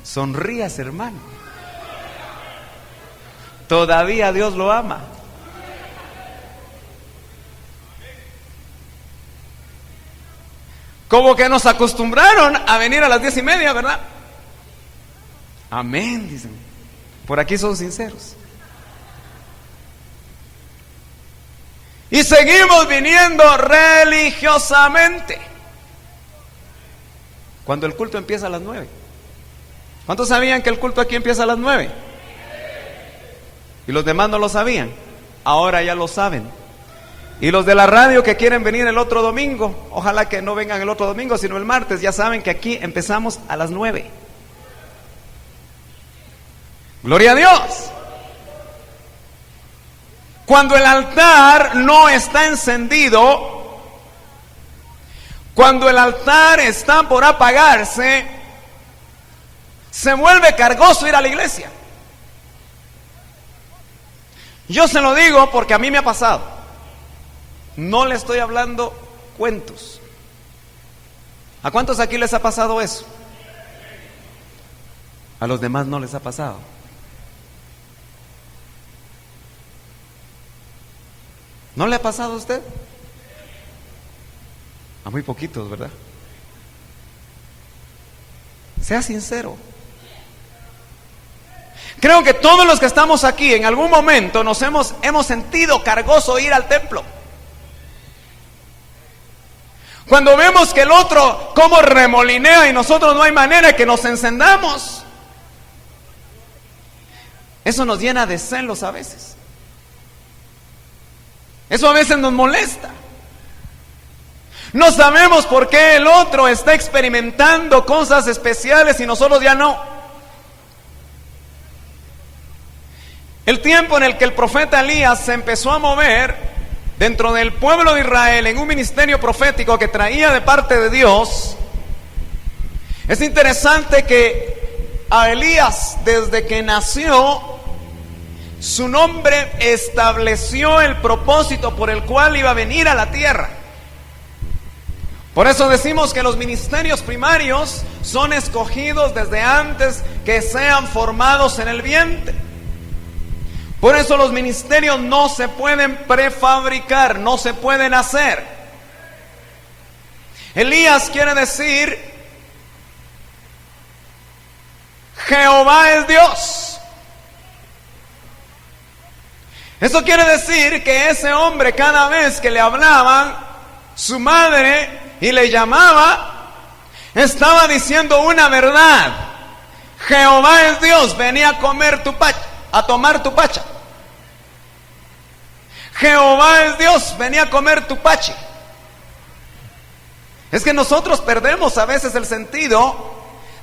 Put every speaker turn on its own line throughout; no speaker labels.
Sonríase, hermano. Todavía Dios lo ama. Como que nos acostumbraron a venir a las 10:30, ¿verdad? Amén, dicen. Por aquí son sinceros. Y seguimos viniendo religiosamente. Cuando el culto empieza a las 9. ¿Cuántos sabían que el culto aquí empieza a las 9? Y los demás no lo sabían. Ahora ya lo saben. Y los de la radio que quieren venir el otro domingo, ojalá que no vengan el otro domingo, sino el martes, ya saben que aquí empezamos a las 9. Gloria a Dios. Cuando el altar no está encendido, cuando el altar está por apagarse, se vuelve cargoso ir a la iglesia. Yo se lo digo porque a mí me ha pasado. No le estoy hablando cuentos. ¿A cuántos aquí les ha pasado eso? A los demás no les ha pasado. ¿No le ha pasado a usted? A muy poquitos, ¿verdad? Sea sincero. Creo que todos los que estamos aquí en algún momento nos hemos sentido cargoso ir al templo. Cuando vemos que el otro como remolinea y nosotros no hay manera que nos encendamos, eso nos llena de celos a veces. Eso a veces nos molesta. No sabemos por qué el otro está experimentando cosas especiales y nosotros ya no. El tiempo en el que el profeta Elías se empezó a mover dentro del pueblo de Israel en un ministerio profético que traía de parte de Dios, es interesante que a Elías, desde que nació, su nombre estableció el propósito por el cual iba a venir a la tierra. Por eso decimos que los ministerios primarios son escogidos desde antes que sean formados en el vientre. Por eso los ministerios no se pueden prefabricar, no se pueden hacer. Elías quiere decir Jehová es Dios. Eso quiere decir que ese hombre, cada vez que le hablaban su madre y le llamaba, estaba diciendo una verdad. Jehová es Dios, venía a comer tu pacha, a tomar tu pacha. Jehová es Dios, venía a comer tu pache. Es que nosotros perdemos a veces el sentido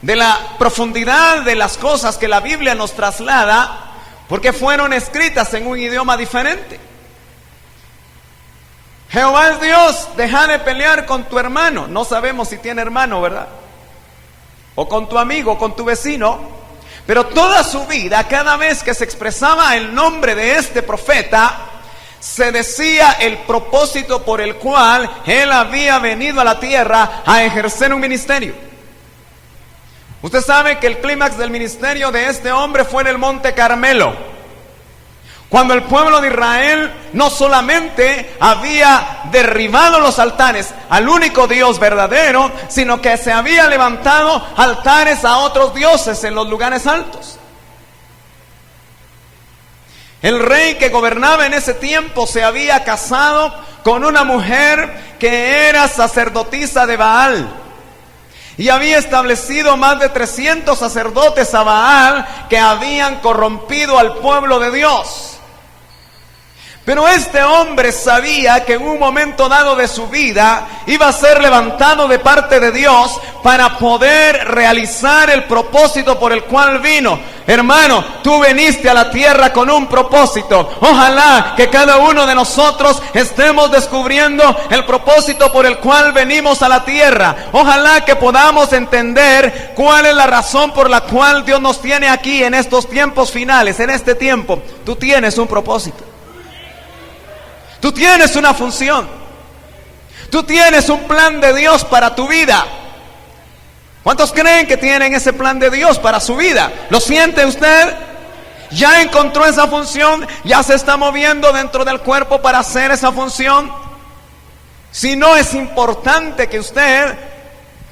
de la profundidad de las cosas que la Biblia nos traslada, porque fueron escritas en un idioma diferente. Jehová es Dios, deja de pelear con tu hermano. No sabemos si tiene hermano, ¿verdad? O con tu amigo, con tu vecino. Pero toda su vida, cada vez que se expresaba el nombre de este profeta, se decía el propósito por el cual él había venido a la tierra a ejercer un ministerio. Usted sabe que el clímax del ministerio de este hombre fue en el Monte Carmelo, cuando el pueblo de Israel no solamente había derribado los altares al único Dios verdadero, sino que se había levantado altares a otros dioses en los lugares altos. El rey que gobernaba en ese tiempo se había casado con una mujer que era sacerdotisa de Baal. Y había establecido más de 300 sacerdotes a Baal que habían corrompido al pueblo de Dios. Pero este hombre sabía que en un momento dado de su vida iba a ser levantado de parte de Dios para poder realizar el propósito por el cual vino. Hermano, tú viniste a la tierra con un propósito. Ojalá que cada uno de nosotros estemos descubriendo el propósito por el cual venimos a la tierra. Ojalá que podamos entender cuál es la razón por la cual Dios nos tiene aquí en estos tiempos finales, en este tiempo. Tú tienes un propósito. Tú tienes una función. Tú tienes un plan de Dios para tu vida. ¿Cuántos creen que tienen ese plan de Dios para su vida? ¿Lo siente usted? ¿Ya encontró esa función? ¿Ya se está moviendo dentro del cuerpo para hacer esa función? Si no, es importante que usted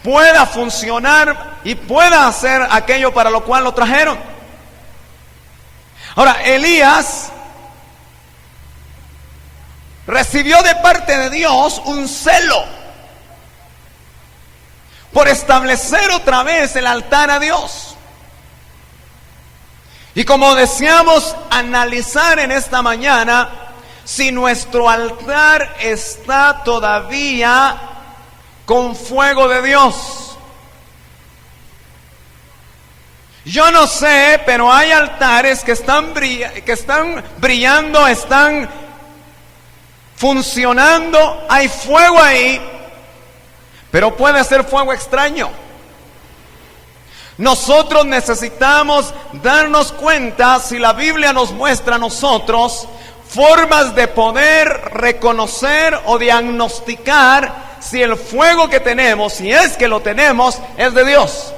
pueda funcionar y pueda hacer aquello para lo cual lo trajeron. Ahora, Elías recibió de parte de Dios un celo por establecer otra vez el altar a Dios. Y como deseamos analizar en esta mañana, si nuestro altar está todavía con fuego de Dios. Yo no sé, pero hay altares que están brillando, están funcionando, hay fuego ahí, pero puede ser fuego extraño. Nosotros necesitamos darnos cuenta, si la Biblia nos muestra a nosotros formas de poder reconocer o diagnosticar si el fuego que tenemos, si es que lo tenemos, es de Dios.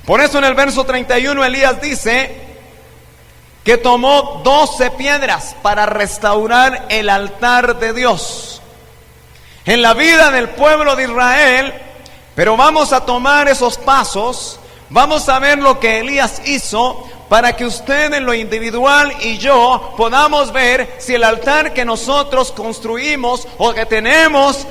Por eso en el verso 31 Elías dice que tomó 12 piedras para restaurar el altar de Dios en la vida del pueblo de Israel. Pero vamos a tomar esos pasos, vamos a ver lo que Elías hizo para que usted en lo individual y yo podamos ver si el altar que nosotros construimos o que tenemos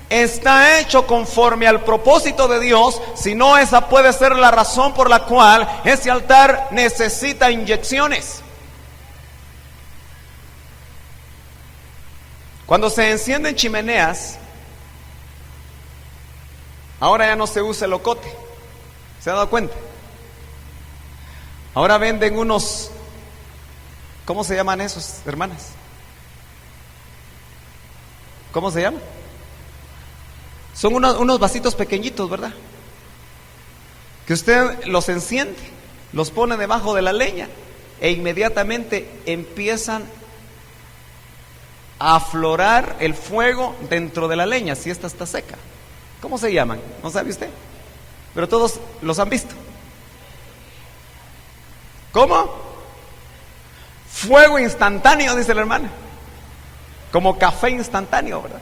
está hecho conforme al propósito de Dios. Si no, esa puede ser la razón por la cual ese altar necesita inyecciones. Cuando se encienden chimeneas, ahora ya no se usa el ocote. ¿Se ha dado cuenta? Ahora venden unos, ¿cómo se llaman esos, hermanas? ¿Cómo se llaman? Son unos vasitos pequeñitos, ¿verdad? Que usted los enciende, los pone debajo de la leña e inmediatamente empiezan a aflorar el fuego dentro de la leña, si esta está seca. ¿Cómo se llaman? ¿No sabe usted? Pero todos los han visto. ¿Cómo? Fuego instantáneo, dice la hermana. Como café instantáneo, ¿verdad?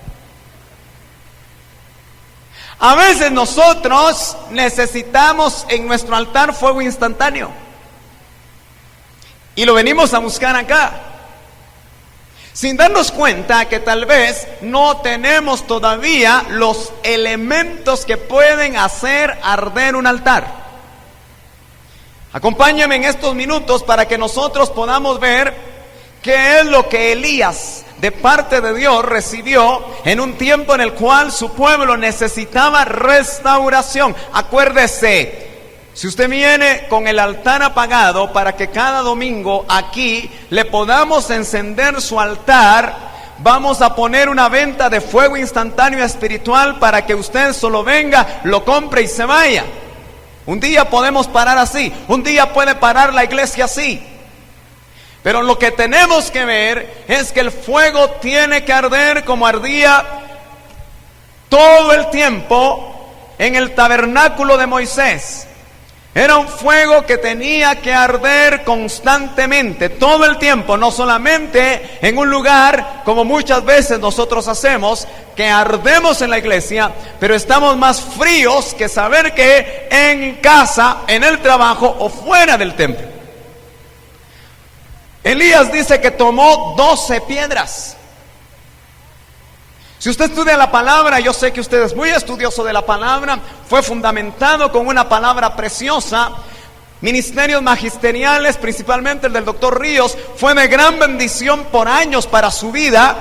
A veces nosotros necesitamos en nuestro altar fuego instantáneo. Y lo venimos a buscar acá, sin darnos cuenta que tal vez no tenemos todavía los elementos que pueden hacer arder un altar. Acompáñame en estos minutos para que nosotros podamos ver qué es lo que Elías, de parte de Dios, recibió en un tiempo en el cual su pueblo necesitaba restauración. Acuérdese, si usted viene con el altar apagado, para que cada domingo aquí le podamos encender su altar, vamos a poner una venta de fuego instantáneo espiritual para que usted solo venga, lo compre y se vaya. Un día podemos parar así, un día puede parar la iglesia así. Pero lo que tenemos que ver es que el fuego tiene que arder como ardía todo el tiempo en el tabernáculo de Moisés. Era un fuego que tenía que arder constantemente, todo el tiempo, no solamente en un lugar como muchas veces nosotros hacemos, que ardemos en la iglesia, pero estamos más fríos que saber que en casa, en el trabajo o fuera del templo. Elías dice que tomó 12 piedras. Si usted estudia la palabra, yo sé que usted es muy estudioso de la palabra, fue fundamentado con una palabra preciosa. Ministerios magisteriales, principalmente el del doctor Ríos, fue de gran bendición por años para su vida,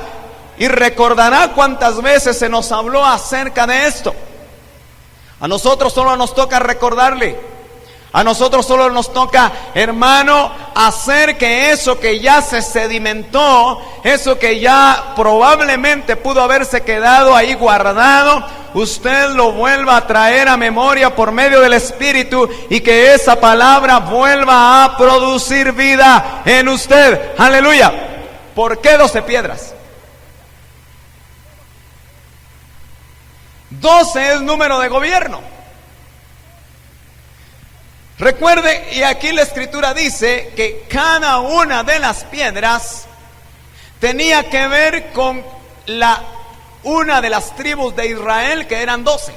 y recordará cuántas veces se nos habló acerca de esto. A nosotros solo nos toca recordarle. A nosotros solo nos toca, hermano, hacer que eso que ya se sedimentó, eso que ya probablemente pudo haberse quedado ahí guardado, usted lo vuelva a traer a memoria por medio del Espíritu, y que esa palabra vuelva a producir vida en usted. Aleluya. ¿Por qué 12 piedras? 12 es número de gobierno. Recuerde, y aquí la escritura dice que cada una de las piedras tenía que ver con una de las tribus de Israel, que eran 12.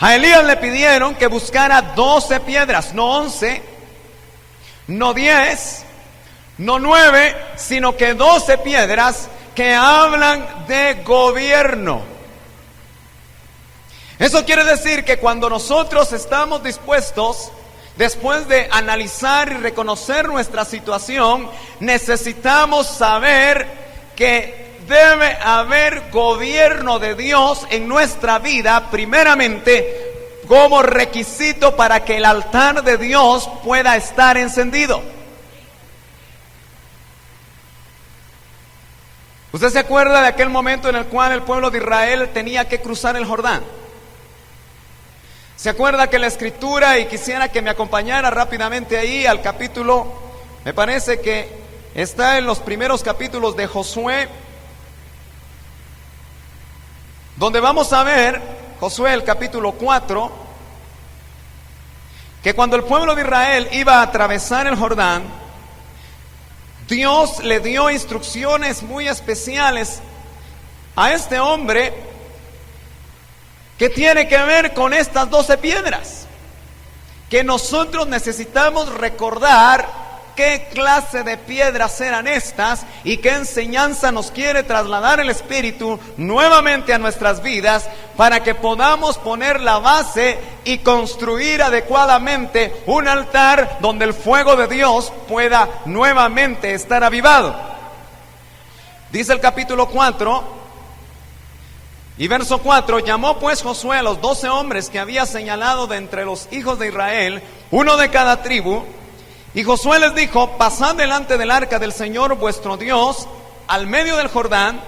A Elías le pidieron que buscara 12 piedras, no 11, no 10, no 9, sino que 12 piedras que hablan de gobierno. Eso quiere decir que cuando nosotros estamos dispuestos, después de analizar y reconocer nuestra situación, necesitamos saber que debe haber gobierno de Dios en nuestra vida, primeramente, como requisito para que el altar de Dios pueda estar encendido. ¿Usted se acuerda de aquel momento en el cual el pueblo de Israel tenía que cruzar el Jordán? ¿Se acuerda que la escritura, y quisiera que me acompañara rápidamente ahí al capítulo, me parece que está en los primeros capítulos de Josué, donde vamos a ver, Josué el capítulo 4, que cuando el pueblo de Israel iba a atravesar el Jordán, Dios le dio instrucciones muy especiales a este hombre que tiene que ver con estas 12 piedras, que nosotros necesitamos recordar qué clase de piedras eran estas y qué enseñanza nos quiere trasladar el Espíritu nuevamente a nuestras vidas, para que podamos poner la base y construir adecuadamente un altar donde el fuego de Dios pueda nuevamente estar avivado. Dice el capítulo 4 y verso 4: llamó pues Josué a los 12 hombres que había señalado de entre los hijos de Israel, uno de cada tribu. Y Josué les dijo: pasad delante del arca del Señor vuestro Dios al medio del Jordán,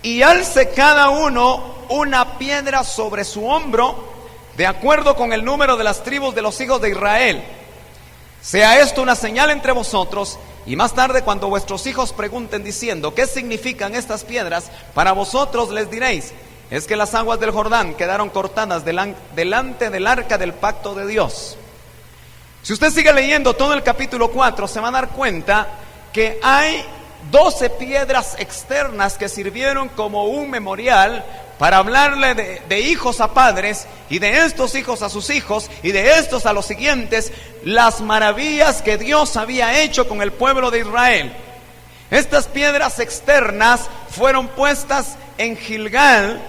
y alce cada uno una piedra sobre su hombro, de acuerdo con el número de las tribus de los hijos de Israel. Sea esto una señal entre vosotros, y más tarde cuando vuestros hijos pregunten diciendo: ¿qué significan estas piedras? Para vosotros les diréis: es que las aguas del Jordán quedaron cortadas delante del arca del pacto de Dios. Si usted sigue leyendo todo el capítulo 4, se va a dar cuenta que hay 12 piedras externas que sirvieron como un memorial para hablarle de hijos a padres, y de estos hijos a sus hijos, y de estos a los siguientes, las maravillas que Dios había hecho con el pueblo de Israel. Estas piedras externas fueron puestas en Gilgal.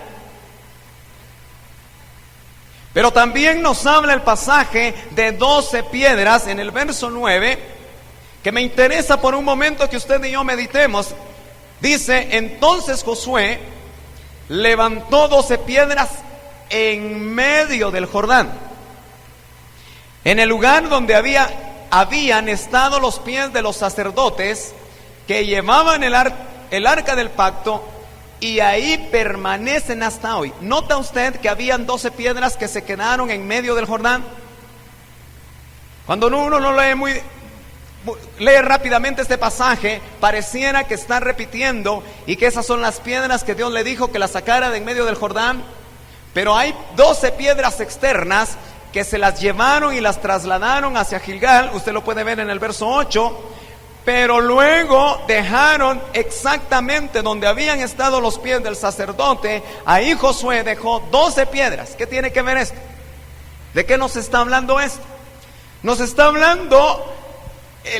Pero también nos habla el pasaje de 12 piedras en el verso 9, que me interesa por un momento que usted y yo meditemos. Dice: entonces Josué levantó 12 piedras en medio del Jordán, en el lugar donde habían estado los pies de los sacerdotes que llevaban el arca del pacto, y ahí permanecen hasta hoy. ¿Nota usted que habían 12 piedras que se quedaron en medio del Jordán? Cuando uno no lee rápidamente este pasaje, pareciera que está repitiendo y que esas son las piedras que Dios le dijo que las sacara de en medio del Jordán. Pero hay 12 piedras externas que se las llevaron y las trasladaron hacia Gilgal. Usted lo puede ver en el verso 8. Pero luego dejaron exactamente donde habían estado los pies del sacerdote. Ahí Josué dejó 12 piedras. ¿Qué tiene que ver esto? ¿De qué nos está hablando esto? Nos está hablando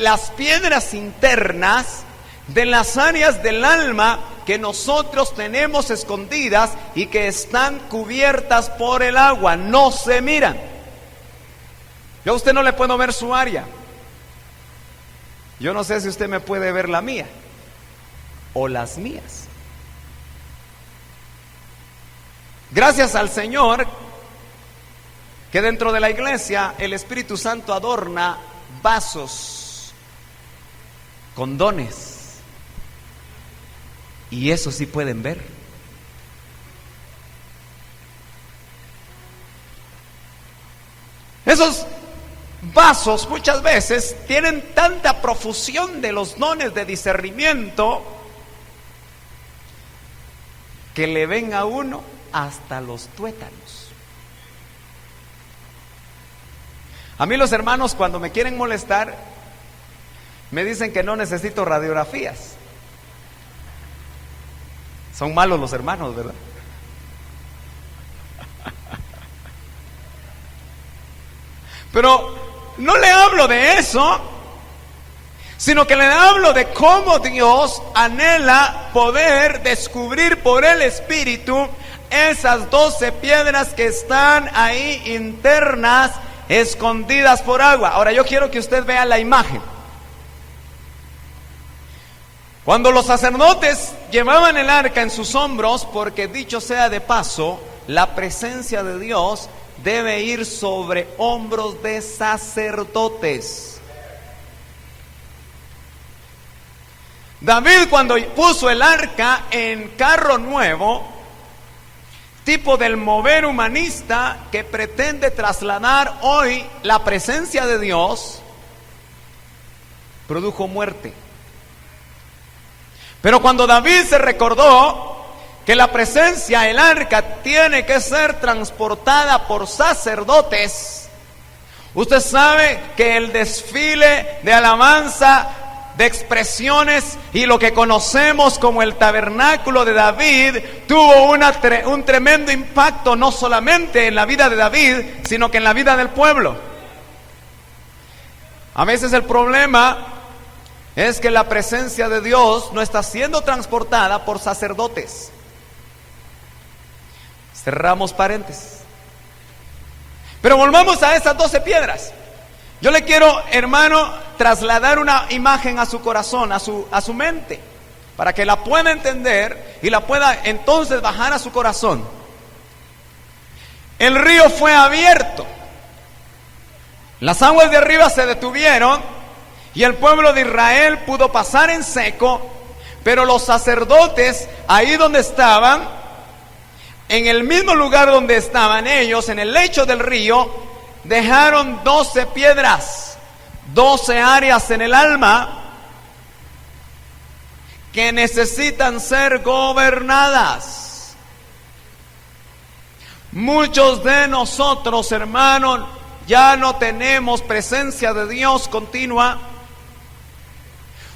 las piedras internas de las áreas del alma que nosotros tenemos escondidas y que están cubiertas por el agua, no se miran. Yo a usted no le puedo ver su área. Yo no sé si usted me puede ver la mía o las mías. Gracias al Señor que dentro de la iglesia el Espíritu Santo adorna vasos con dones, y eso sí pueden ver. Esos vasos muchas veces tienen tanta profusión de los dones de discernimiento que le ven a uno hasta los tuétanos. A mí los hermanos cuando me quieren molestar me dicen que no necesito radiografías. Son malos los hermanos, ¿verdad? Pero no le hablo de eso, sino que le hablo de cómo Dios anhela poder descubrir por el Espíritu esas 12 piedras que están ahí internas, escondidas por agua. Ahora yo quiero que usted vea la imagen. Cuando los sacerdotes llevaban el arca en sus hombros, porque dicho sea de paso, la presencia de Dios debe ir sobre hombros de sacerdotes. David, cuando puso el arca en carro nuevo, tipo del mover humanista que pretende trasladar hoy la presencia de Dios, produjo muerte. Pero cuando David se recordó que la presencia, el arca, tiene que ser transportada por sacerdotes, usted sabe que el desfile de alabanza, de expresiones y lo que conocemos como el tabernáculo de David tuvo un tremendo impacto no solamente en la vida de David, sino que en la vida del pueblo. A veces el problema es que la presencia de Dios no está siendo transportada por sacerdotes. Cerramos paréntesis. Pero volvamos a esas 12 piedras. Yo le quiero, hermano, trasladar una imagen a su corazón, a su mente, para que la pueda entender y la pueda entonces bajar a su corazón. El río fue abierto. Las aguas de arriba se detuvieron y el pueblo de Israel pudo pasar en seco, pero los sacerdotes, ahí donde estaban, en el mismo lugar donde estaban ellos, en el lecho del río, dejaron 12 piedras, 12 áreas en el alma que necesitan ser gobernadas. Muchos de nosotros, hermanos, ya no tenemos presencia de Dios continua.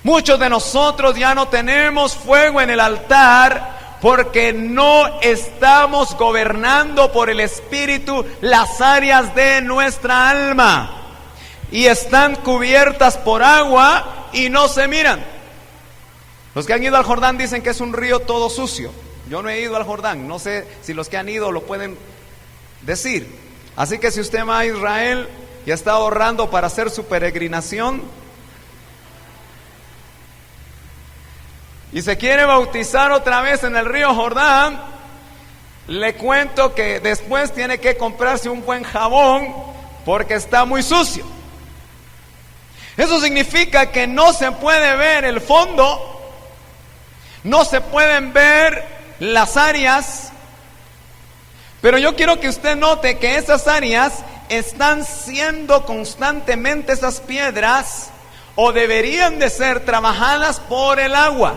Muchos de nosotros ya no tenemos fuego en el altar, porque no estamos gobernando por el Espíritu las áreas de nuestra alma. Y están cubiertas por agua y no se miran. Los que han ido al Jordán dicen que es un río todo sucio. Yo no he ido al Jordán, no sé si los que han ido lo pueden decir. Así que si usted va a Israel y está ahorrando para hacer su peregrinación y se quiere bautizar otra vez en el río Jordán, le cuento que después tiene que comprarse un buen jabón porque está muy sucio. Eso significa que no se puede ver el fondo, no se pueden ver las áreas, pero yo quiero que usted note que esas áreas están siendo constantemente, esas piedras, o deberían de ser trabajadas por el agua.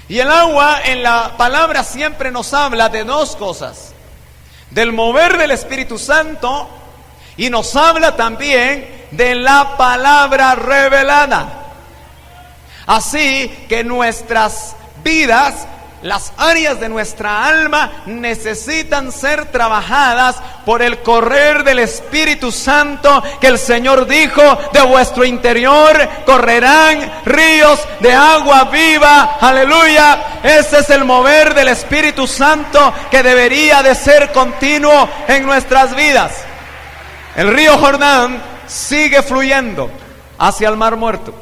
Y el agua en la palabra siempre nos habla de dos cosas: del mover del Espíritu Santo, y nos habla también de la palabra revelada. Así que nuestras vidas, las áreas de nuestra alma necesitan ser trabajadas por el correr del Espíritu Santo, que el Señor dijo: de vuestro interior correrán ríos de agua viva. Aleluya. Ese es el mover del Espíritu Santo que debería de ser continuo en nuestras vidas. El río Jordán sigue fluyendo hacia el Mar Muerto.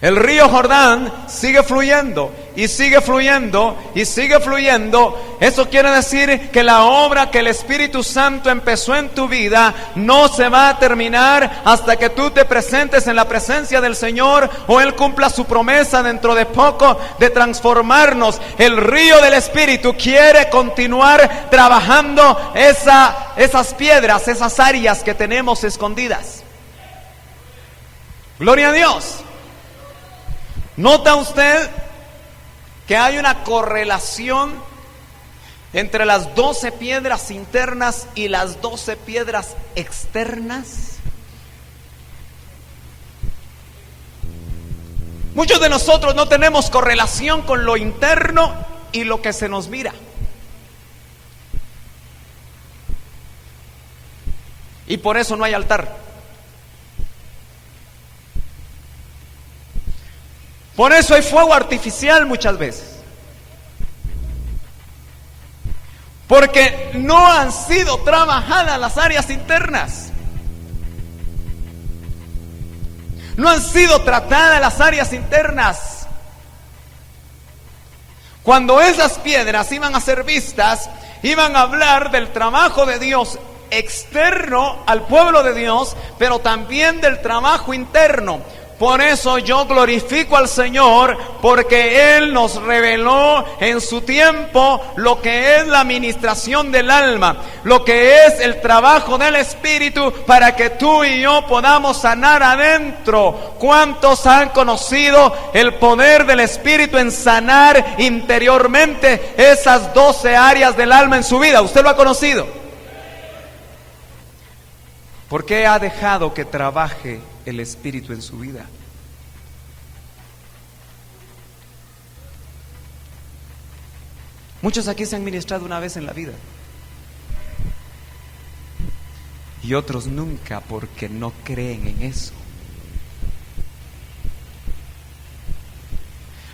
El río Jordán sigue fluyendo y sigue fluyendo y sigue fluyendo. Eso quiere decir que la obra que el Espíritu Santo empezó en tu vida no se va a terminar hasta que tú te presentes en la presencia del Señor o Él cumpla su promesa dentro de poco de transformarnos. El río del Espíritu quiere continuar trabajando esas piedras, esas áreas que tenemos escondidas. Gloria a Dios. ¿Nota usted que hay una correlación entre las 12 piedras internas y las 12 piedras externas? Muchos de nosotros no tenemos correlación con lo interno y lo que se nos mira. Y por eso no hay altar. Por eso hay fuego artificial muchas veces. Porque no han sido trabajadas las áreas internas. No han sido tratadas las áreas internas. Cuando esas piedras iban a ser vistas, iban a hablar del trabajo de Dios externo al pueblo de Dios, pero también del trabajo interno. Por eso yo glorifico al Señor, porque Él nos reveló en su tiempo lo que es la ministración del alma, lo que es el trabajo del Espíritu, para que tú y yo podamos sanar adentro. ¿Cuántos han conocido el poder del Espíritu en sanar interiormente esas 12 áreas del alma en su vida? ¿Usted lo ha conocido? ¿Por qué ha dejado que trabaje el Espíritu en su vida? Muchos aquí se han ministrado una vez en la vida y otros nunca, porque no creen en eso.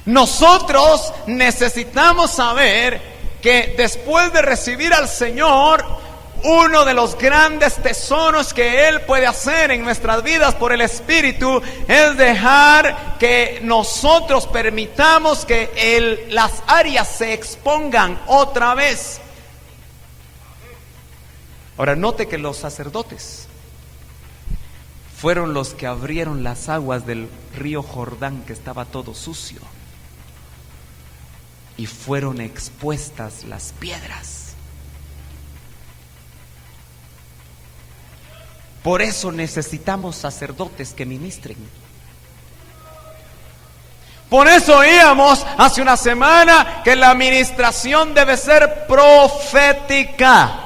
Nosotros necesitamos saber que después de recibir al Señor, uno de los grandes tesoros que Él puede hacer en nuestras vidas por el Espíritu es dejar que nosotros permitamos que las áreas se expongan otra vez. Ahora note que los sacerdotes fueron los que abrieron las aguas del río Jordán, que estaba todo sucio, y fueron expuestas las piedras. Por eso necesitamos sacerdotes que ministren. Por eso oíamos hace una semana que la ministración debe ser profética.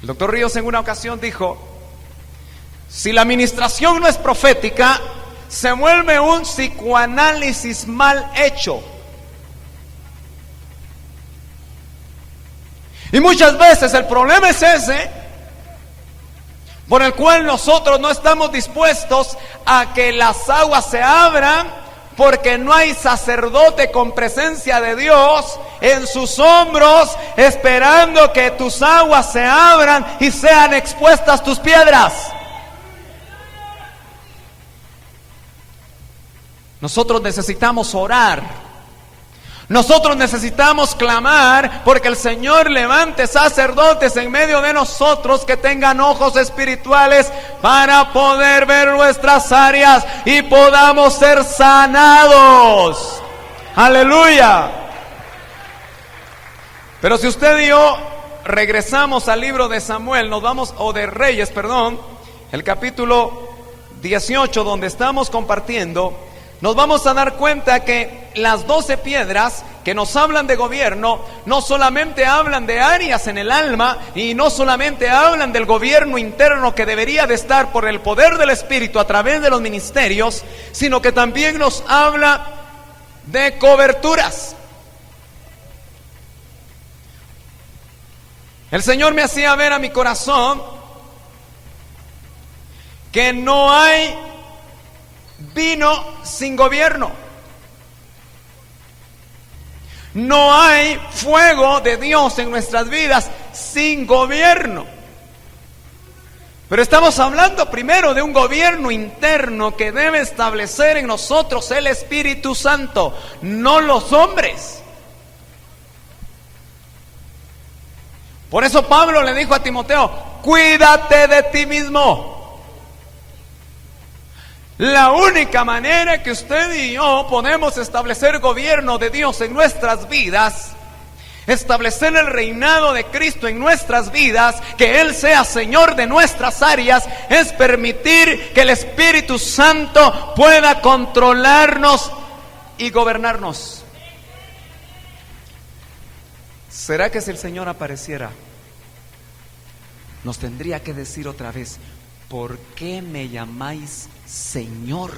El doctor Ríos en una ocasión dijo: si la ministración no es profética, se vuelve un psicoanálisis mal hecho. Y muchas veces el problema es ese, por el cual nosotros no estamos dispuestos a que las aguas se abran, porque no hay sacerdote con presencia de Dios en sus hombros esperando que tus aguas se abran y sean expuestas tus piedras. Nosotros necesitamos orar. Nosotros necesitamos clamar porque el Señor levante sacerdotes en medio de nosotros que tengan ojos espirituales para poder ver nuestras áreas y podamos ser sanados. Aleluya. Pero si usted y yo regresamos al libro de Samuel, o de Reyes, el capítulo 18, donde estamos compartiendo, nos vamos a dar cuenta que las 12 piedras que nos hablan de gobierno no solamente hablan de áreas en el alma y no solamente hablan del gobierno interno que debería de estar por el poder del Espíritu a través de los ministerios, sino que también nos habla de coberturas. El Señor me hacía ver a mi corazón que no hay vino sin gobierno. No hay fuego de Dios en nuestras vidas sin gobierno. Pero estamos hablando primero de un gobierno interno que debe establecer en nosotros el Espíritu Santo, no los hombres. Por eso Pablo le dijo a Timoteo: cuídate de ti mismo. La única manera que usted y yo podemos establecer gobierno de Dios en nuestras vidas, establecer el reinado de Cristo en nuestras vidas, que Él sea Señor de nuestras áreas, es permitir que el Espíritu Santo pueda controlarnos y gobernarnos. ¿Será que si el Señor apareciera, nos tendría que decir otra vez: ¿por qué me llamáis Señor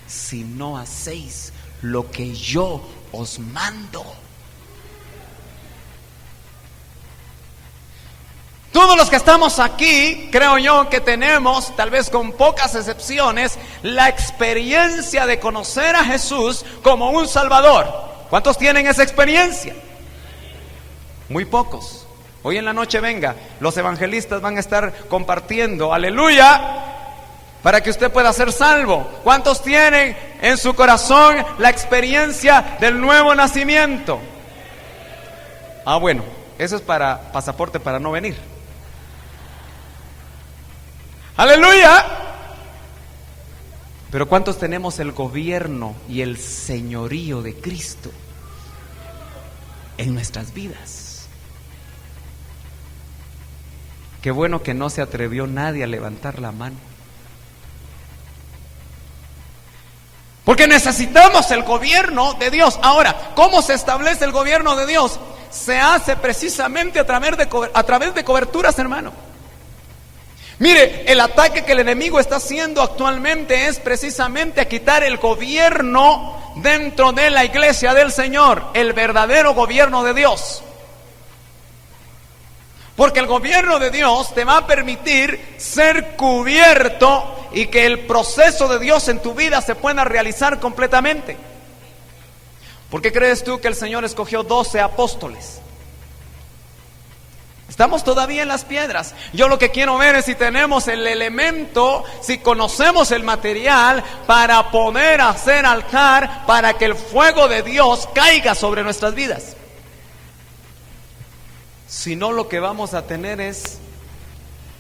si no hacéis lo que yo os mando? Todos los que estamos aquí, creo yo que tenemos, tal vez con pocas excepciones, la experiencia de conocer a Jesús como un Salvador. ¿Cuántos tienen esa experiencia? Muy pocos. Hoy en la noche, venga, los evangelistas van a estar compartiendo, aleluya, para que usted pueda ser salvo. ¿Cuántos tienen en su corazón la experiencia del nuevo nacimiento? Ah, bueno, eso es para pasaporte para no venir. Aleluya. Pero ¿cuántos tenemos el gobierno y el señorío de Cristo en nuestras vidas? Qué bueno que no se atrevió nadie a levantar la mano. Porque necesitamos el gobierno de Dios. Ahora, ¿cómo se establece el gobierno de Dios? Se hace precisamente a través de coberturas, hermano. Mire, el ataque que el enemigo está haciendo actualmente es precisamente a quitar el gobierno dentro de la iglesia del Señor, el verdadero gobierno de Dios. Porque el gobierno de Dios te va a permitir ser cubierto y que el proceso de Dios en tu vida se pueda realizar completamente. ¿Por qué crees tú que el Señor escogió 12 apóstoles? Estamos todavía en las piedras. Yo lo que quiero ver es si tenemos el elemento, si conocemos el material para poder hacer altar, para que el fuego de Dios caiga sobre nuestras vidas. Si no, lo que vamos a tener es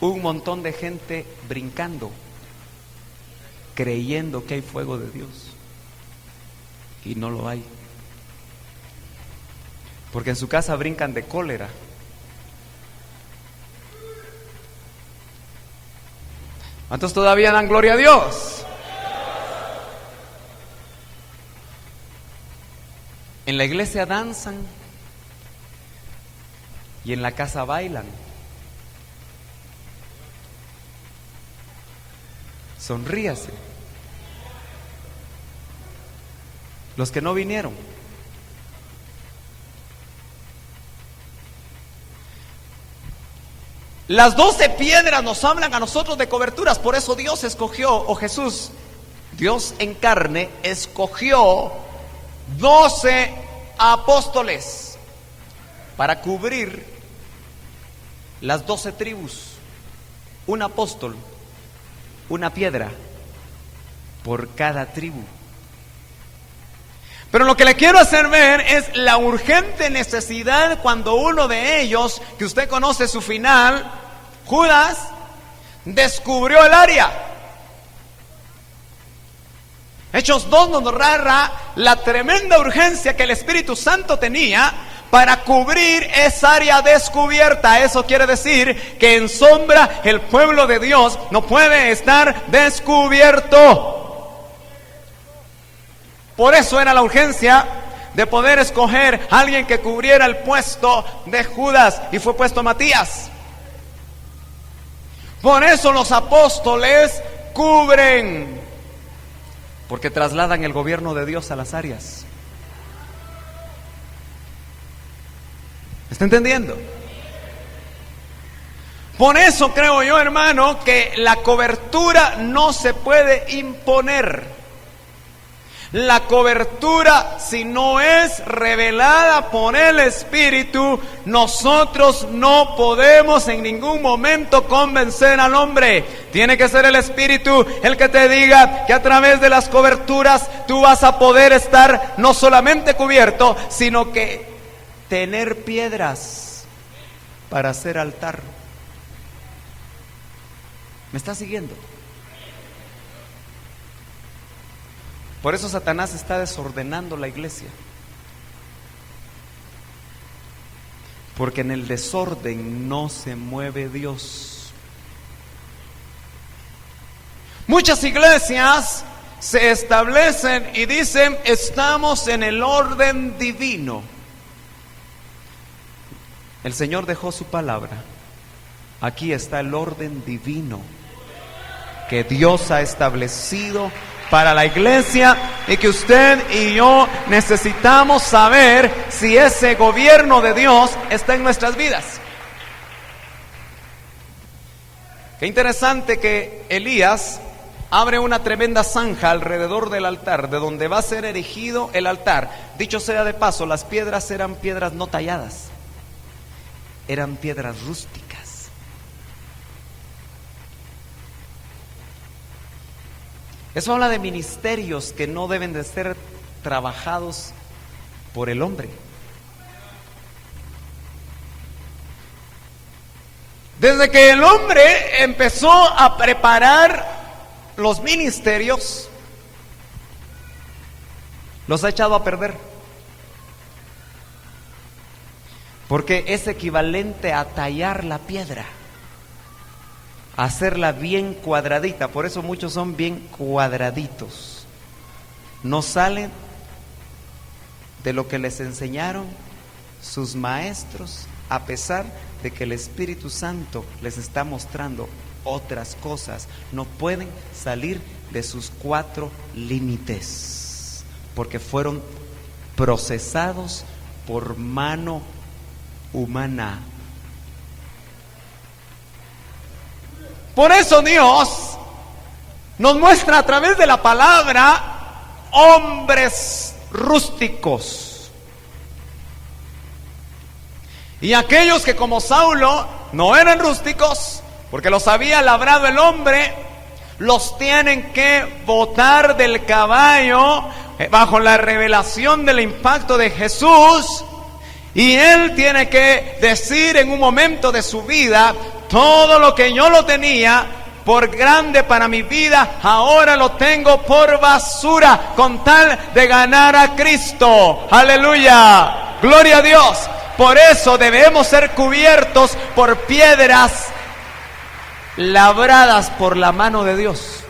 un montón de gente brincando, creyendo que hay fuego de Dios, y no lo hay. Porque en su casa brincan de cólera. ¿Cuántos todavía dan gloria a Dios? En la iglesia danzan y en la casa bailan. Sonríase. Los que no vinieron. Las 12 piedras nos hablan a nosotros de coberturas. Por eso Dios escogió, o Jesús, Dios en carne, escogió 12 apóstoles para cubrir las 12 tribus. Un apóstol, una piedra por cada tribu. Pero lo que le quiero hacer ver es la urgente necesidad cuando uno de ellos, que usted conoce su final, Judas, descubrió el área. Hechos 2 nos narra la tremenda urgencia que el Espíritu Santo tenía para cubrir esa área descubierta. Eso quiere decir que en sombra el pueblo de Dios no puede estar descubierto. Por eso era la urgencia de poder escoger a alguien que cubriera el puesto de Judas, y fue puesto Matías. Por eso los apóstoles cubren, porque trasladan el gobierno de Dios a las áreas. ¿Está entendiendo? Por eso creo yo, hermano, que la cobertura no se puede imponer. La cobertura, si no es revelada por el Espíritu, nosotros no podemos en ningún momento convencer al hombre. Tiene que ser el Espíritu el que te diga que a través de las coberturas tú vas a poder estar no solamente cubierto, sino que tener piedras para hacer altar. ¿Me está siguiendo? Por eso Satanás está desordenando la iglesia. Porque en el desorden no se mueve Dios. Muchas iglesias se establecen y dicen: estamos en el orden divino. El Señor dejó su palabra. Aquí está el orden divino que Dios ha establecido para la iglesia, y que usted y yo necesitamos saber si ese gobierno de Dios está en nuestras vidas. Qué interesante que Elías abre una tremenda zanja alrededor del altar, de donde va a ser erigido el altar. Dicho sea de paso, las piedras eran piedras no talladas, eran piedras rústicas. Eso habla de ministerios que no deben de ser trabajados por el hombre. Desde que el hombre empezó a preparar los ministerios, los ha echado a perder. Porque es equivalente a tallar la piedra, hacerla bien cuadradita. Por eso muchos son bien cuadraditos. No salen de lo que les enseñaron sus maestros, a pesar de que el Espíritu Santo les está mostrando otras cosas. No pueden salir de sus 4 límites, porque fueron procesados por mano humana. Por eso Dios nos muestra a través de la palabra hombres rústicos. Y aquellos que como Saulo no eran rústicos, porque los había labrado el hombre, los tienen que botar del caballo bajo la revelación del impacto de Jesús. Y él tiene que decir en un momento de su vida: todo lo que yo lo tenía por grande para mi vida, ahora lo tengo por basura, con tal de ganar a Cristo. Aleluya, gloria a Dios. Por eso debemos ser cubiertos por piedras labradas por la mano de Dios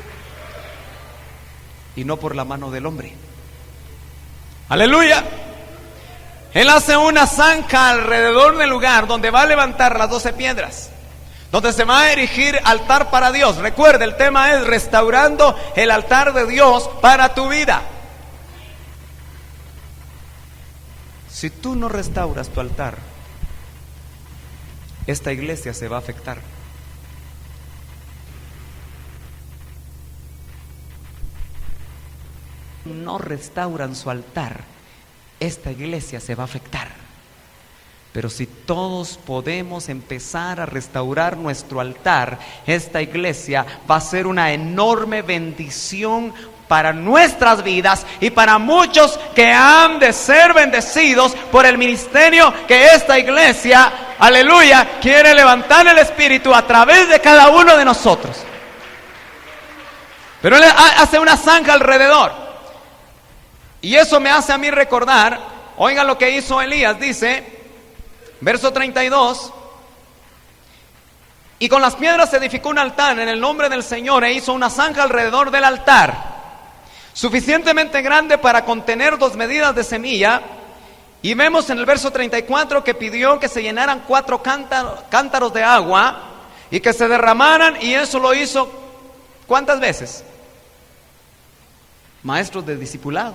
y no por la mano del hombre. Aleluya. Él hace una zanja alrededor del lugar donde va a levantar las 12 piedras, donde se va a erigir altar para Dios. Recuerda, el tema es restaurando el altar de Dios para tu vida. Si tú no restauras tu altar, esta iglesia se va a afectar. No restauran su altar, esta iglesia se va a afectar. Pero si todos podemos empezar a restaurar nuestro altar, esta iglesia va a ser una enorme bendición para nuestras vidas y para muchos que han de ser bendecidos por el ministerio que esta iglesia, aleluya, quiere levantar el espíritu a través de cada uno de nosotros. Pero él hace una zanja alrededor. Y eso me hace a mí recordar, oigan lo que hizo Elías, dice, verso 32, y con las piedras se edificó un altar en el nombre del Señor e hizo una zanja alrededor del altar, suficientemente grande para contener 2 medidas de semilla. Y vemos en el verso 34 que pidió que se llenaran 4 cántaros de agua y que se derramaran, y eso lo hizo, ¿cuántas veces? Maestros de discipulado.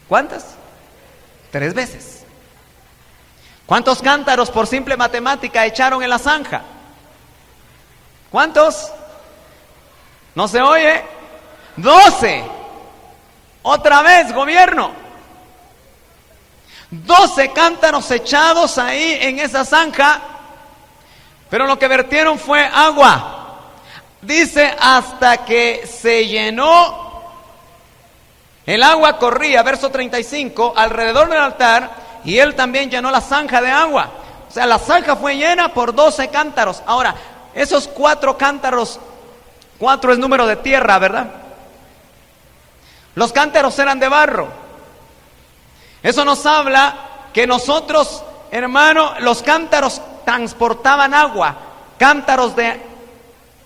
¿Cuántas? 3 veces. ¿Cuántos cántaros por simple matemática echaron en la zanja? ¿Cuántos? ¿No se oye? 12. Otra vez, gobierno. 12 cántaros echados ahí en esa zanja, pero lo que vertieron fue agua. Dice, hasta que se llenó. El agua corría, verso 35, alrededor del altar, y él también llenó la zanja de agua. O sea, la zanja fue llena por 12 cántaros. Ahora, esos 4 cántaros, 4 es número de tierra, ¿verdad? Los cántaros eran de barro. Eso nos habla que nosotros, hermano, los cántaros transportaban agua. Cántaros de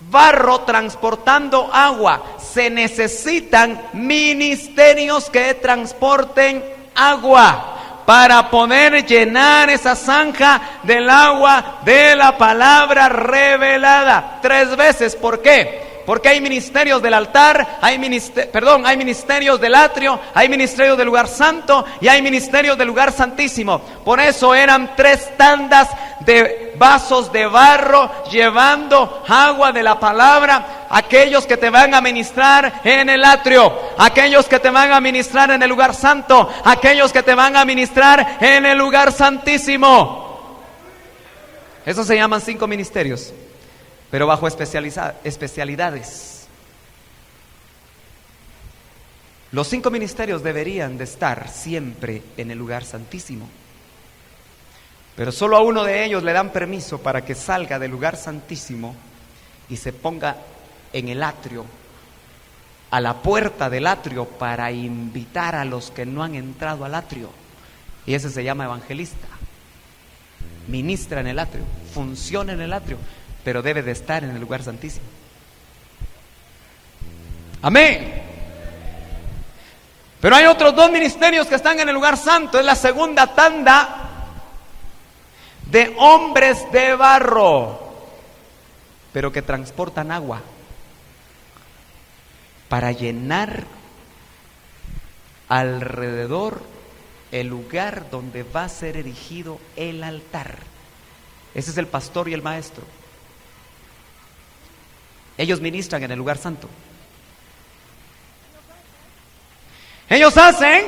barro transportando agua. Se necesitan ministerios que transporten agua. para poder llenar esa zanja del agua de la palabra revelada. 3 veces. ¿Por qué? Porque hay ministerios del altar, hay ministerios del atrio, hay ministerios del lugar santo y hay ministerios del lugar santísimo. Por eso eran 3 tandas de vasos de barro llevando agua de la palabra. Aquellos que te van a ministrar en el atrio, aquellos que te van a ministrar en el lugar santo, aquellos que te van a ministrar en el lugar santísimo. Eso se llaman 5 ministerios, pero bajo especialidades. Los 5 ministerios deberían de estar siempre en el lugar santísimo, pero solo a uno de ellos le dan permiso para que salga del lugar santísimo y se ponga en el atrio, a la puerta del atrio, para invitar a los que no han entrado al atrio. Y ese se llama evangelista. Ministra en el atrio, funciona en el atrio, pero debe de estar en el lugar santísimo. Amén. Pero hay otros 2 ministerios que están en el lugar santo. Es la segunda tanda de hombres de barro, pero que transportan agua para llenar alrededor el lugar donde va a ser erigido el altar. Ese es el pastor y el maestro. Ellos ministran en el lugar santo. Ellos hacen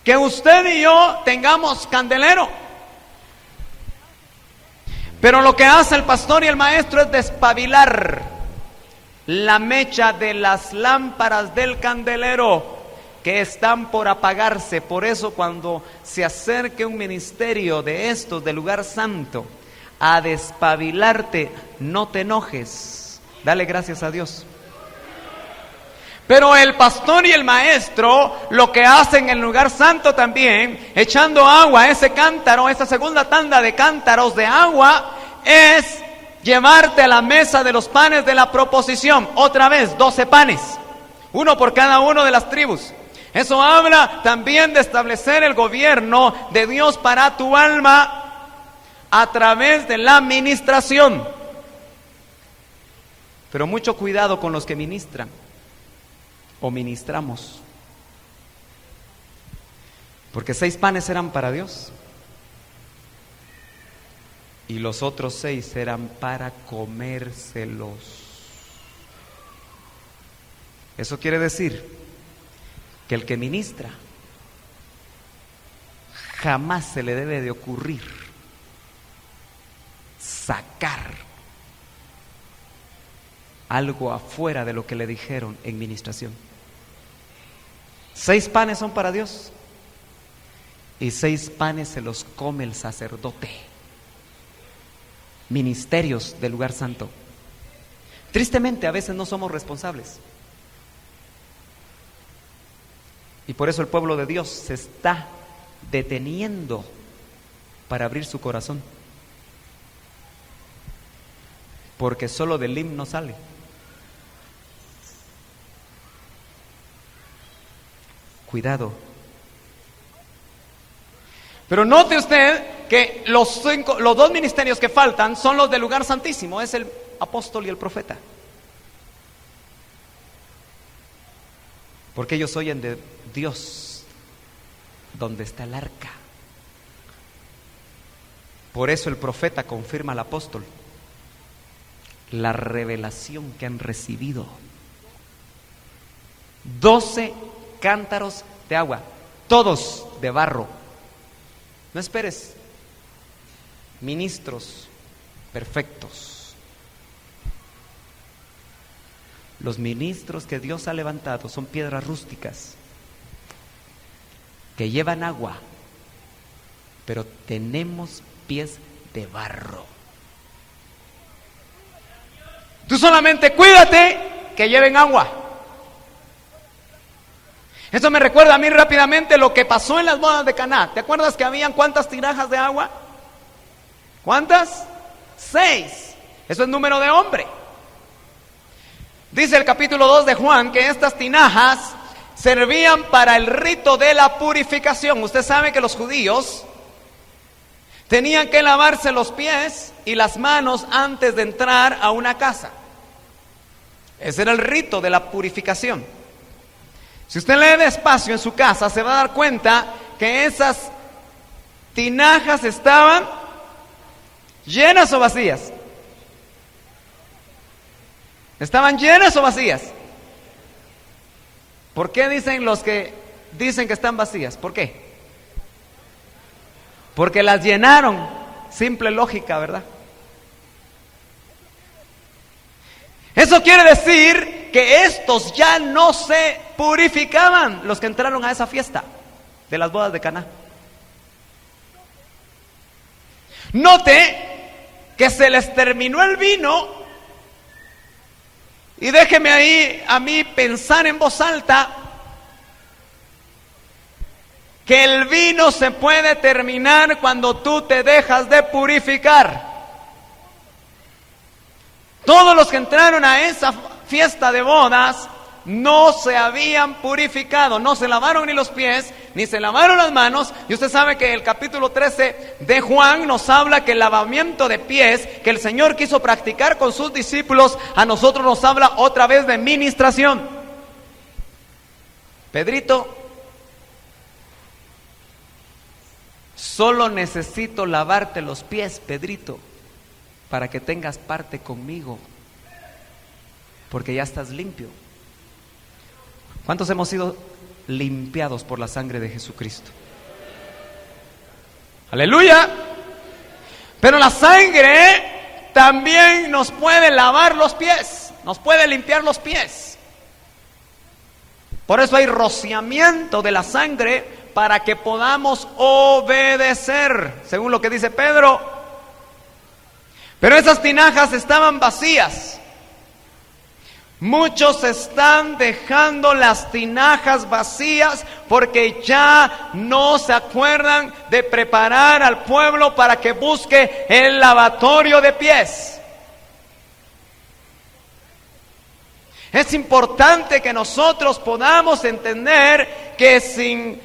que usted y yo tengamos candelero. Pero lo que hace el pastor y el maestro es despabilar la mecha de las lámparas del candelero que están por apagarse. Por eso cuando se acerque un ministerio de estos del lugar santo a despabilarte, no te enojes, dale gracias a Dios. Pero el pastor y el maestro lo que hacen en el lugar santo también, echando agua a ese cántaro, esa segunda tanda de cántaros de agua, es llevarte a la mesa de los panes de la proposición. Otra vez, 12 panes, uno por cada uno de las tribus. Eso habla también de establecer el gobierno de Dios para tu alma a través de la ministración. Pero mucho cuidado con los que ministran o ministramos, porque 6 panes eran para Dios y los otros 6 eran para comérselos. Eso quiere decir que el que ministra jamás se le debe de ocurrir sacar algo afuera de lo que le dijeron en ministración. 6 panes son para Dios y 6 panes se los come el sacerdote. Ministerios del lugar santo. Tristemente a veces no somos responsables. Y por eso el pueblo de Dios se está deteniendo para abrir su corazón. Porque solo del himno sale. Cuidado. Pero note usted que los 2 ministerios que faltan son los del lugar santísimo. Es el apóstol y el profeta. Porque ellos oyen de Dios donde está el arca. Por eso el profeta confirma al apóstol la revelación que han recibido. 12 cántaros de agua, todos de barro. No esperes ministros perfectos. Los ministros que Dios ha levantado son piedras rústicas que llevan agua, pero tenemos pies de barro. Tú solamente cuídate que lleven agua. Eso me recuerda a mí rápidamente lo que pasó en las bodas de Caná. ¿Te acuerdas que habían cuántas tinajas de agua? ¿Cuántas? 6. Eso es número de hombre. Dice el capítulo 2 de Juan que estas tinajas servían para el rito de la purificación. Usted sabe que los judíos tenían que lavarse los pies y las manos antes de entrar a una casa. Ese era el rito de la purificación. Si usted lee despacio en su casa, se va a dar cuenta que esas tinajas estaban llenas o vacías. ¿Estaban llenas o vacías? ¿Por qué dicen los que dicen que están vacías? ¿Por qué? Porque las llenaron. Simple lógica, ¿verdad? Eso quiere decir que estos ya no se purificaban, los que entraron a esa fiesta de las bodas de Caná. Note que se les terminó el vino. Y déjeme ahí a mí pensar en voz alta que el vino se puede terminar cuando tú te dejas de purificar. Todos los que entraron a esa fiesta de bodas no se habían purificado, no se lavaron ni los pies, ni se lavaron las manos. Y usted sabe que el capítulo 13 de Juan nos habla que el lavamiento de pies que el Señor quiso practicar con sus discípulos, a nosotros nos habla otra vez de ministración. Pedrito, solo necesito lavarte los pies, Pedrito, para que tengas parte conmigo, porque ya estás limpio. ¿Cuántos hemos sido limpiados por la sangre de Jesucristo? ¡Aleluya! Pero la sangre también nos puede lavar los pies, nos puede limpiar los pies. Por eso hay rociamiento de la sangre para que podamos obedecer, según lo que dice Pedro. Pero esas tinajas estaban vacías. Muchos están dejando las tinajas vacías porque ya no se acuerdan de preparar al pueblo para que busque el lavatorio de pies. Es importante que nosotros podamos entender que sin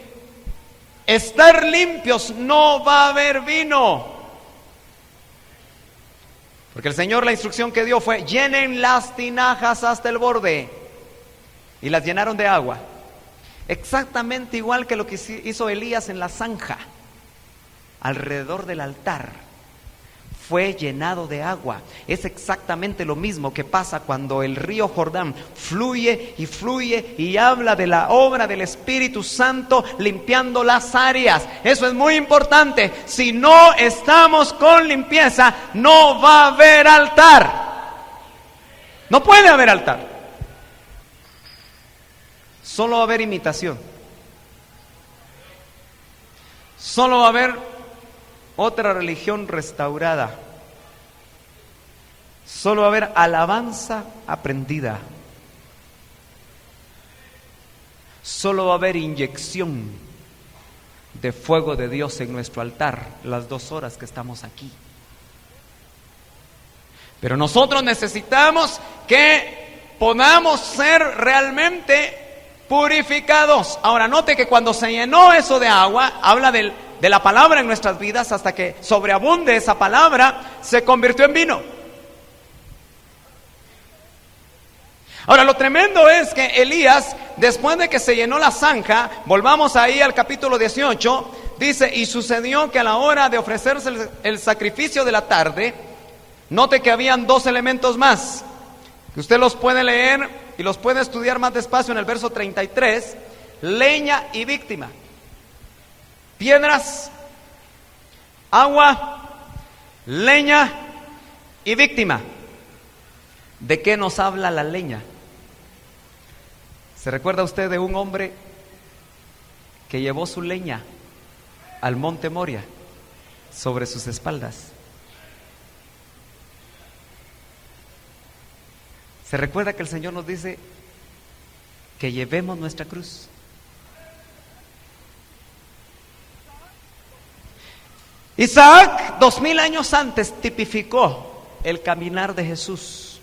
estar limpios no va a haber vino. Porque el Señor, la instrucción que dio fue: llenen las tinajas hasta el borde. Y las llenaron de agua. Exactamente igual que lo que hizo Elías en la zanja, alrededor del altar. Fue llenado de agua. Es exactamente lo mismo que pasa cuando el río Jordán fluye y habla de la obra del Espíritu Santo limpiando las áreas. Eso es muy importante. Si no estamos con limpieza, no va a haber altar. No puede haber altar. Solo va a haber imitación. Solo va a haber otra religión restaurada. Solo va a haber alabanza aprendida. Solo va a haber inyección de fuego de Dios en nuestro altar las 2 horas que estamos aquí. Pero nosotros necesitamos que podamos ser realmente purificados. Ahora note que cuando se llenó eso de agua, habla de la palabra en nuestras vidas, hasta que sobreabunde esa palabra, se convirtió en vino. Ahora lo tremendo es que Elías, después de que se llenó la zanja, volvamos ahí al capítulo 18, dice: y sucedió que a la hora de ofrecerse el sacrificio de la tarde, note que habían 2 elementos más, que usted los puede leer y los puede estudiar más despacio en el verso 33, leña y víctima. Piedras, agua, leña y víctima. ¿De qué nos habla la leña? ¿Se recuerda usted de un hombre que llevó su leña al monte Moria sobre sus espaldas? ¿Se recuerda que el Señor nos dice que llevemos nuestra cruz? Isaac, 2000 años antes, tipificó el caminar de Jesús,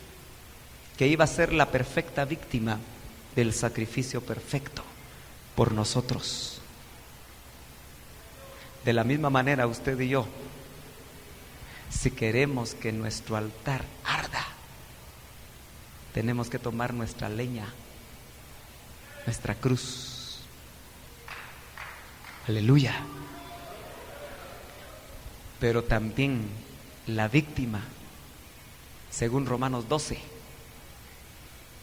que iba a ser la perfecta víctima del sacrificio perfecto. por nosotros. De la misma manera, usted y yo, si queremos que nuestro altar arda, tenemos que tomar nuestra leña, nuestra cruz. Aleluya. Pero también la víctima, según Romanos 12,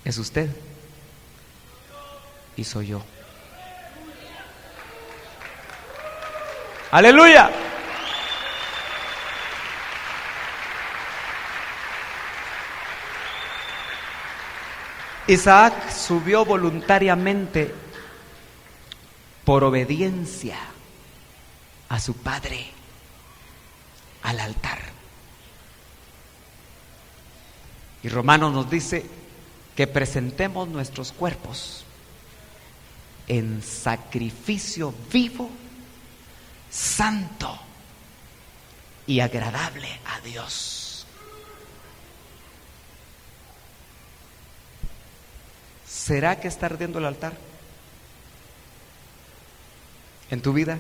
es usted y soy yo. Aleluya. Isaac subió voluntariamente por obediencia a su padre al altar. Y Romanos nos dice que presentemos nuestros cuerpos en sacrificio vivo, santo y agradable a Dios. ¿Será que está ardiendo el altar en tu vida?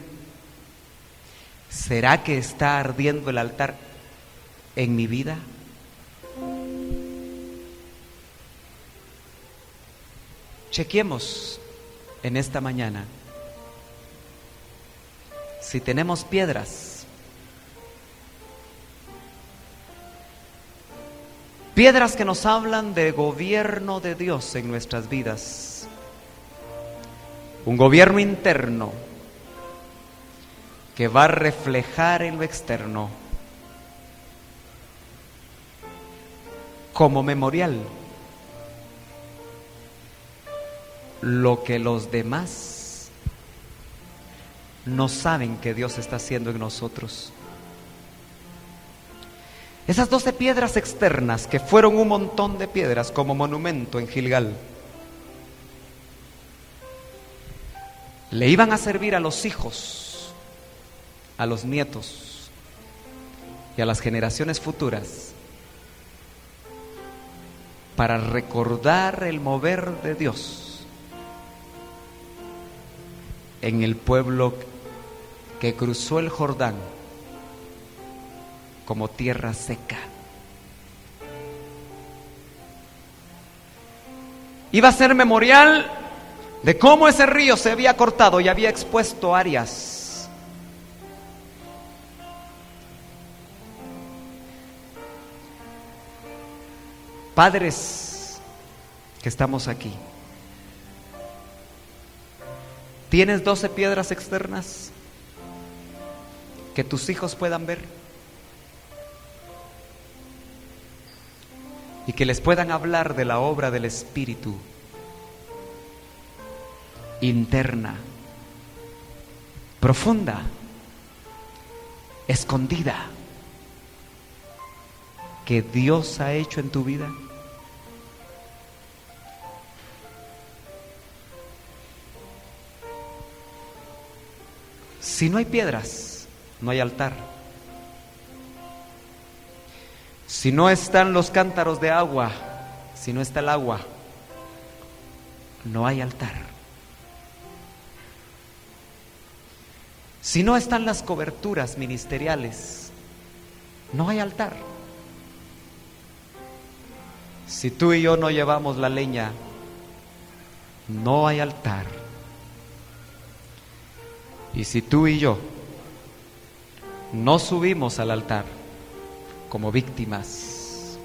¿Será que está ardiendo el altar en mi vida? Chequemos en esta mañana si tenemos piedras que nos hablan de gobierno de Dios en nuestras vidas, un gobierno interno que va a reflejar en lo externo como memorial lo que los demás no saben que Dios está haciendo en nosotros. Esas 12 piedras externas, que fueron un montón de piedras como monumento en Gilgal, le iban a servir a los hijos, a los nietos y a las generaciones futuras para recordar el mover de Dios en el pueblo que cruzó el Jordán como tierra seca. Iba a ser memorial de cómo ese río se había cortado y había expuesto áreas. Padres que estamos aquí, ¿tienes 12 piedras externas que tus hijos puedan ver y que les puedan hablar de la obra del Espíritu interna, profunda, escondida, que Dios ha hecho en tu vida? Si no hay piedras, no hay altar. Si no están los cántaros de agua, si no está el agua, no hay altar. Si no están las coberturas ministeriales, no hay altar. Si tú y yo no llevamos la leña, no hay altar. Y si tú y yo no subimos al altar como víctimas,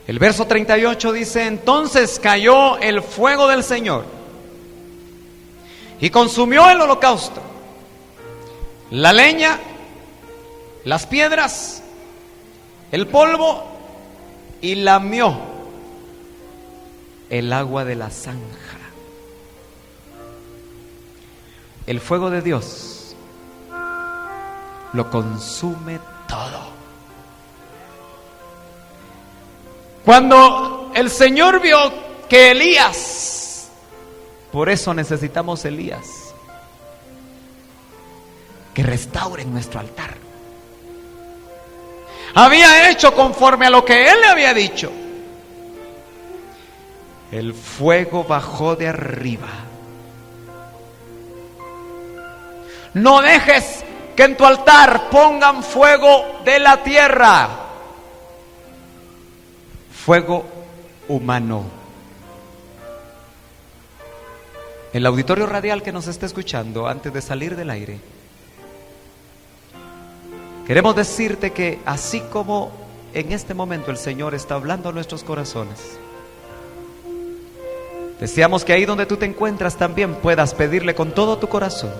el verso 38 dice: entonces cayó el fuego del Señor y consumió el holocausto, la leña, las piedras, el polvo, y lamió el agua de la zanja. El fuego de Dios lo consume todo. Cuando el Señor vio que Elías, por eso necesitamos Elías, que restauren nuestro altar, había hecho conforme a lo que él le había dicho, el fuego bajó de arriba No dejes que en tu altar pongan fuego de la tierra, fuego humano. El auditorio radial que nos está escuchando, antes de salir del aire, queremos decirte que así como en este momento el Señor está hablando a nuestros corazones, deseamos que ahí donde tú te encuentras también puedas pedirle con todo tu corazón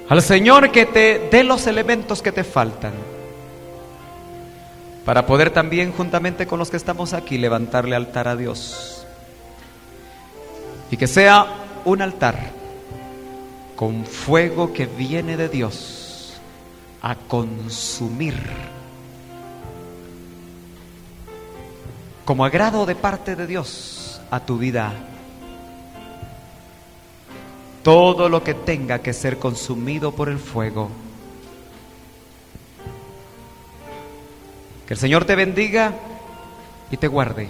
al Señor que te dé los elementos que te faltan para poder también, juntamente con los que estamos aquí, levantarle altar a Dios. Y que sea un altar con fuego que viene de Dios a consumir, como agrado de parte de Dios a tu vida, todo lo que tenga que ser consumido por el fuego. Que el Señor te bendiga y te guarde.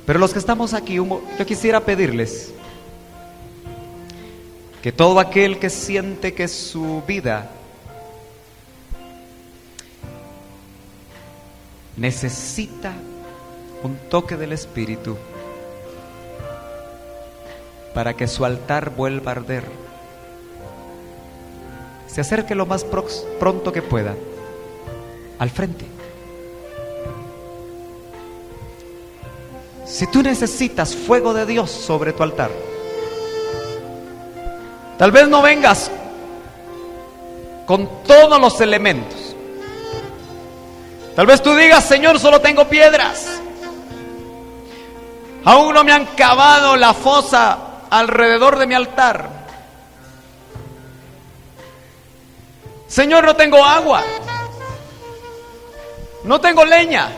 Pero los que estamos aquí, yo quisiera pedirles que todo aquel que siente que su vida necesita un toque del Espíritu para que su altar vuelva a arder, se acerque lo más pronto que pueda al frente. Si tú necesitas fuego de Dios sobre tu altar, tal vez no vengas con todos los elementos. Tal vez tú digas: Señor, solo tengo piedras. Aún no me han cavado la fosa alrededor de mi altar. Señor, no tengo agua. No tengo leña.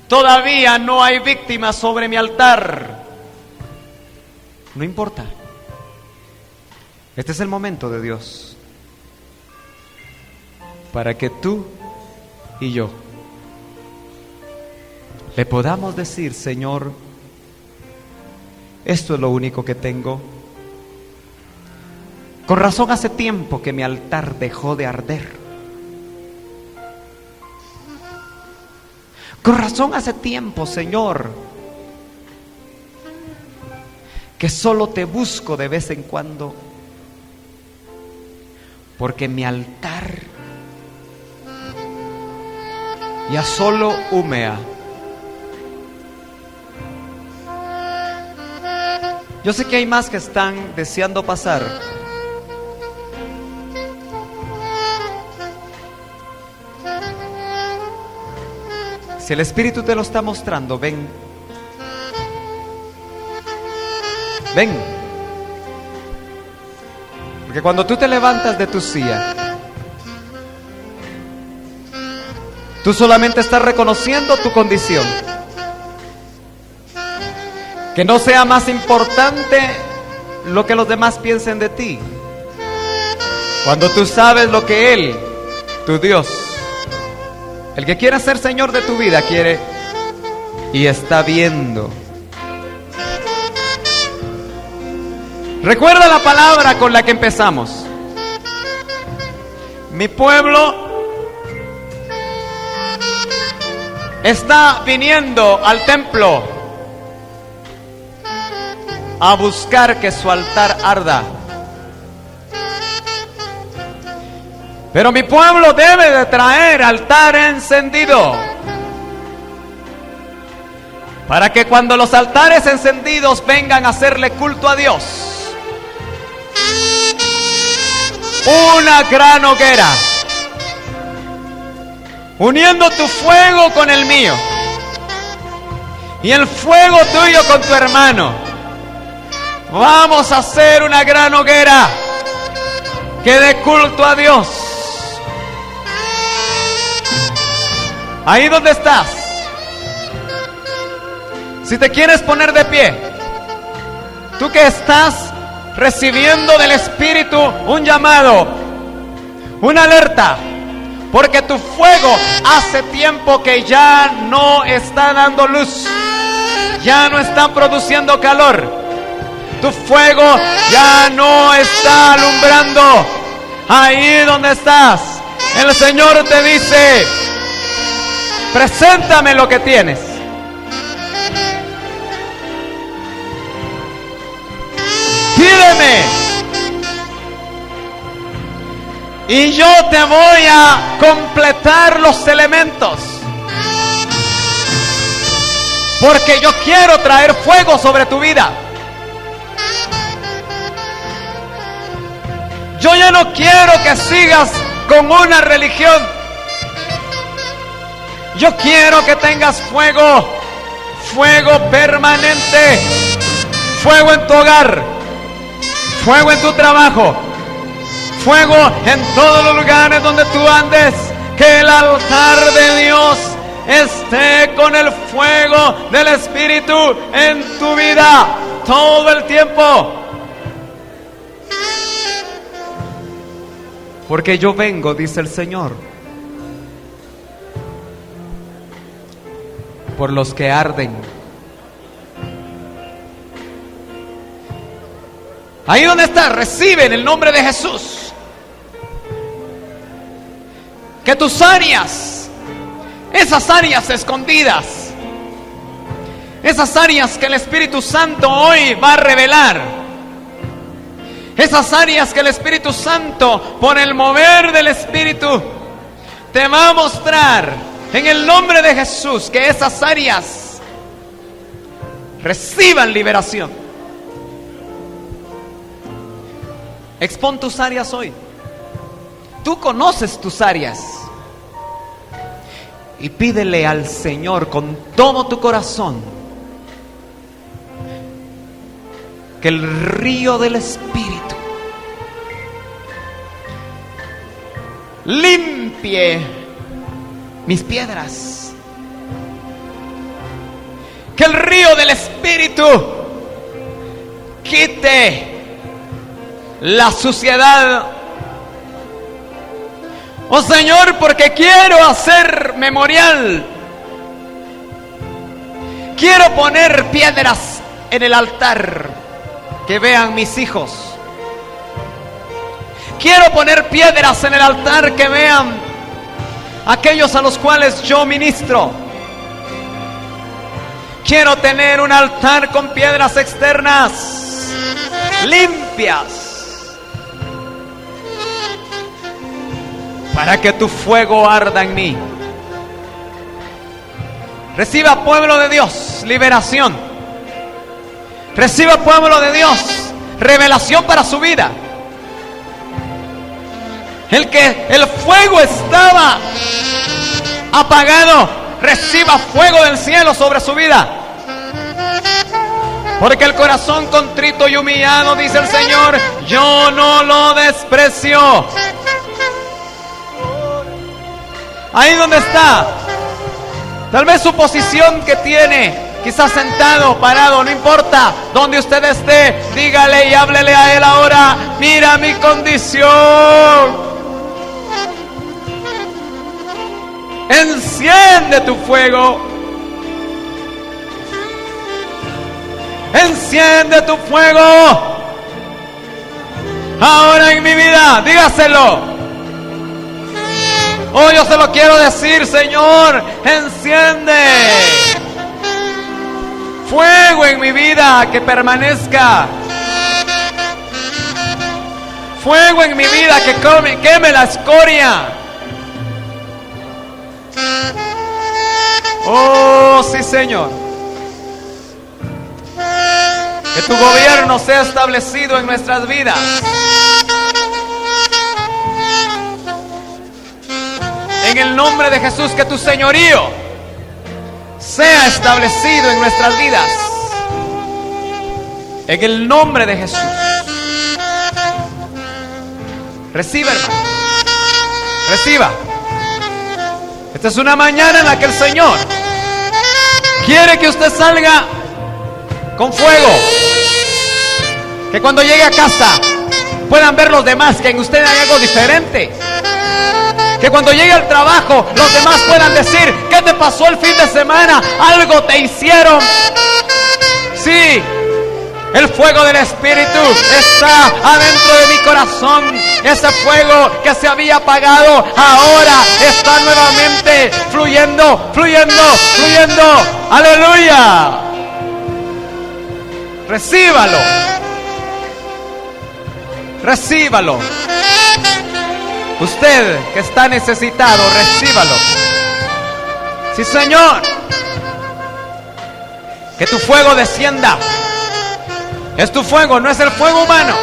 Todavía no hay víctimas sobre mi altar. No importa. Este es el momento de Dios para que tú y yo le podamos decir: Señor, esto es lo único que tengo. Con razón hace tiempo que mi altar dejó de arder. Con razón hace tiempo, Señor, que solo te busco de vez en cuando, porque mi altar ya solo humea. Yo sé que hay más que están deseando pasar. Si el Espíritu te lo está mostrando, ven. Ven. Porque cuando tú te levantas de tu silla, tú solamente estás reconociendo tu condición. Que no sea más importante lo que los demás piensen de ti. Cuando tú sabes lo que Él, tu Dios, el que quiere ser Señor de tu vida, quiere y está viendo. Recuerda la palabra con la que empezamos. Mi pueblo está viniendo al templo a buscar que su altar arda. Pero mi pueblo debe de traer altar encendido, para que cuando los altares encendidos vengan a hacerle culto a Dios, una gran hoguera, uniendo tu fuego con el mío y el fuego tuyo con tu hermano, vamos a hacer una gran hoguera que dé culto a Dios. Ahí donde estás, si te quieres poner de pie, tú que estás recibiendo del Espíritu un llamado, una alerta, porque tu fuego hace tiempo que ya no está dando luz, ya no está produciendo calor. Tu fuego ya no está alumbrando. Ahí donde estás, el Señor te dice: preséntame lo que tienes. Pídeme y yo te voy a completar los elementos, porque yo quiero traer fuego sobre tu vida. Yo ya no quiero que sigas con una religión. Yo quiero que tengas fuego, fuego permanente, fuego en tu hogar, fuego en tu trabajo, fuego en todos los lugares donde tú andes. Que el altar de Dios esté con el fuego del Espíritu en tu vida todo el tiempo. Porque yo vengo, dice el Señor, por los que arden. Ahí donde estás, recibe en el nombre de Jesús que tus áreas, esas áreas escondidas, esas áreas que el Espíritu Santo hoy va a revelar, esas áreas que el Espíritu Santo, por el mover del Espíritu, te va a mostrar en el nombre de Jesús, que esas áreas reciban liberación. Expon tus áreas hoy. Tú conoces tus áreas. Y pídele al Señor con todo tu corazón que el río del Espíritu limpie mis piedras. Que el río del Espíritu quite la suciedad. Oh Señor, porque quiero hacer memorial. Quiero poner piedras en el altar que vean mis hijos. Quiero poner piedras en el altar que vean aquellos a los cuales yo ministro. Quiero tener un altar con piedras externas limpias, para que tu fuego arda en mí. Reciba, pueblo de Dios, liberación. Reciba, pueblo de Dios, revelación para su vida. El fuego estaba apagado, reciba fuego del cielo sobre su vida. Porque el corazón contrito y humillado, dice el Señor, yo no lo desprecio. Ahí donde está, tal vez su posición que tiene, quizás sentado, parado, no importa, donde usted esté, dígale y háblele a Él ahora: mira mi condición. Enciende tu fuego. Enciende tu fuego. Ahora en mi vida, dígaselo. Oh, yo se lo quiero decir, Señor. Enciende fuego en mi vida, que permanezca. Fuego en mi vida, que queme la escoria. Oh, sí, Señor. Que tu gobierno sea establecido en nuestras vidas. En el nombre de Jesús, que tu señorío sea establecido en nuestras vidas. En el nombre de Jesús. Reciba, hermano. Reciba. Esta es una mañana en la que el Señor quiere que usted salga con fuego. Que cuando llegue a casa puedan ver los demás que en usted hay algo diferente. Que cuando llegue al trabajo los demás puedan decir: ¿qué te pasó el fin de semana? Algo te hicieron. Sí, El fuego del Espíritu está adentro de mi corazón. Ese fuego que se había apagado ahora está nuevamente fluyendo, fluyendo, fluyendo. ¡Aleluya! Recíbalo. Recíbalo. Usted que está necesitado, recíbalo. Sí, Señor. Que tu fuego descienda. Es tu fuego, no es el fuego humano.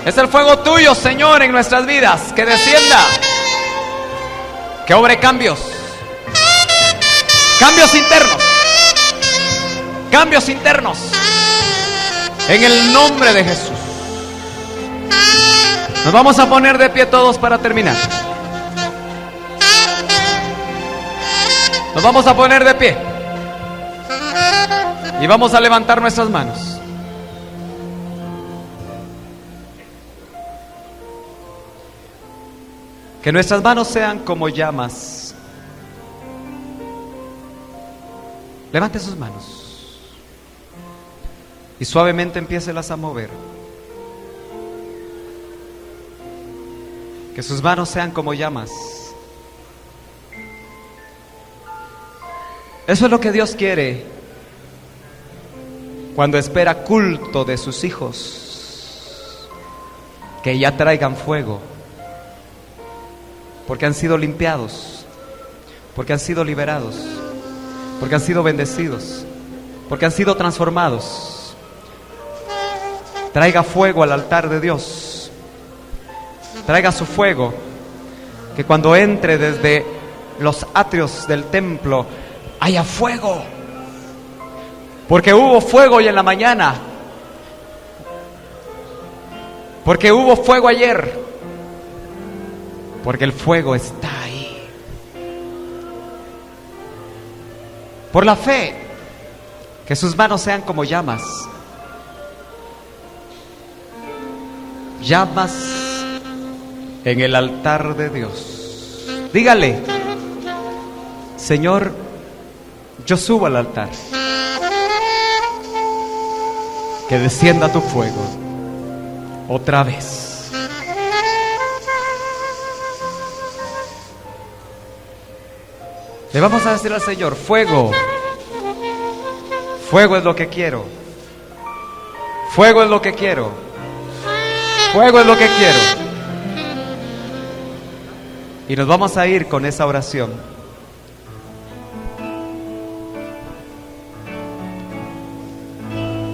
Es el fuego tuyo, Señor, en nuestras vidas. Que descienda. Que obre cambios. Cambios internos. Cambios internos. En el nombre de Jesús. Nos vamos a poner de pie todos para terminar. Nos vamos a poner de pie. Y vamos a levantar nuestras manos. Que nuestras manos sean como llamas. Levante sus manos. Y suavemente empiécelas a mover. Que sus manos sean como llamas. Eso es lo que Dios quiere cuando espera culto de sus hijos. Que ya traigan fuego. Porque han sido limpiados. Porque han sido liberados. Porque han sido bendecidos. Porque han sido transformados. Traiga fuego al altar de Dios. Traiga su fuego. Que cuando entre desde los atrios del templo haya fuego. Porque hubo fuego hoy en la mañana. Porque hubo fuego ayer. Porque el fuego está ahí. Por la fe, que sus manos sean como llamas. Llamas en el altar de Dios. Dígale: Señor, yo subo al altar. Que descienda tu fuego otra vez. Le vamos a decir al Señor: fuego. Fuego es lo que quiero. Fuego es lo que quiero. Fuego es lo que quiero. Y nos vamos a ir con esa oración.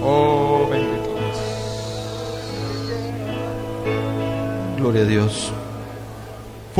Oh, bendito Dios.
Gloria a Dios.